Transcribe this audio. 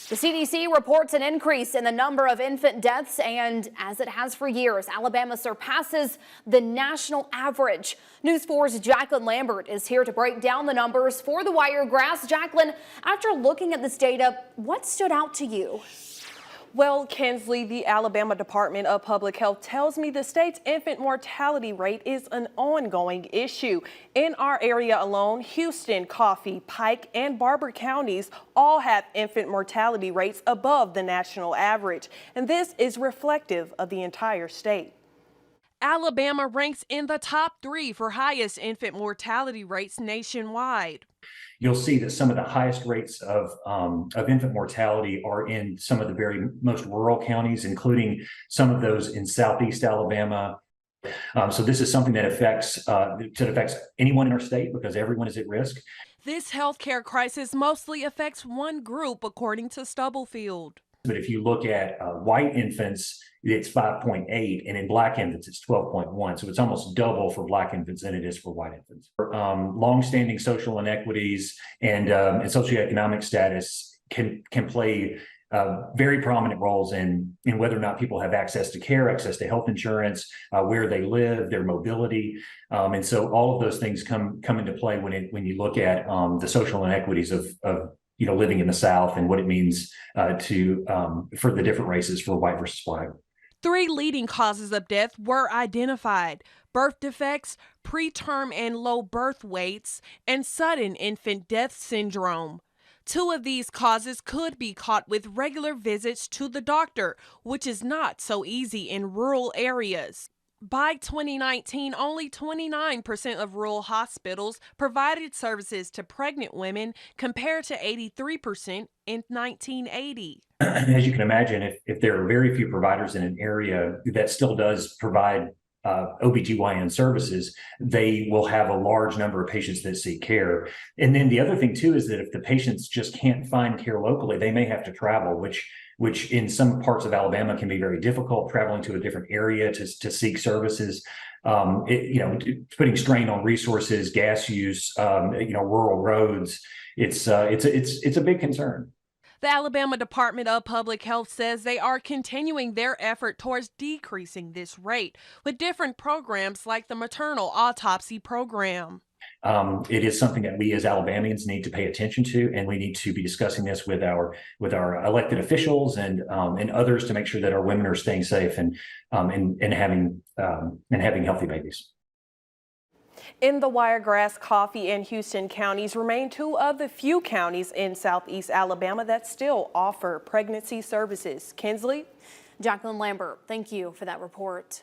The CDC reports an increase in the number of infant deaths, and as it has for years, Alabama surpasses the national average. News 4's Jacqueline Lambert is here to break down the numbers for the Wiregrass. Jacqueline, after looking at this data, what stood out to you? Well, Kinsley, the Alabama Department of Public Health tells me the state's infant mortality rate is an ongoing issue. In our area alone, Houston, Coffee, Pike, and Barber counties all have infant mortality rates above the national average, and this is reflective of the entire state. Alabama ranks in the top 3 for highest infant mortality rates nationwide. You'll see that some of the highest rates of infant mortality are in some of the very most rural counties, including some of those in Southeast Alabama. So this is something that affects anyone in our state because everyone is at risk. This healthcare crisis mostly affects one group, according to Stubblefield. But if you look at white infants, it's 5.8, and in black infants, it's 12.1. So it's almost double for black infants than it is for white infants. Longstanding social inequities and socioeconomic status can play very prominent roles in whether or not people have access to care, access to health insurance, where they live, their mobility, and so all of those things come into play when you look at the social inequities of living in the South and what it means for the different races for white versus black. 3 leading causes of death were identified: birth defects, preterm and low birth weights, and sudden infant death syndrome. 2 of these causes could be caught with regular visits to the doctor, which is not so easy in rural areas. By 2019, only 29% of rural hospitals provided services to pregnant women compared to 83% in 1980. As you can imagine, if there are very few providers in an area that still does provide OBGYN services, they will have a large number of patients that seek care. And then the other thing too is that if the patients just can't find care locally, they may have to travel, which in some parts of Alabama can be very difficult, traveling to a different area to seek services, putting strain on resources, gas use, rural roads. It's a big concern. The Alabama Department of Public Health says they are continuing their effort towards decreasing this rate with different programs like the maternal autopsy program. It is something that we as Alabamians need to pay attention to, and we need to be discussing this with our elected officials and others to make sure that our women are staying safe and having healthy babies. In the Wiregrass, Coffee, and Houston counties remain 2 of the few counties in Southeast Alabama that still offer pregnancy services. Kinsley? Jacqueline Lambert, thank you for that report.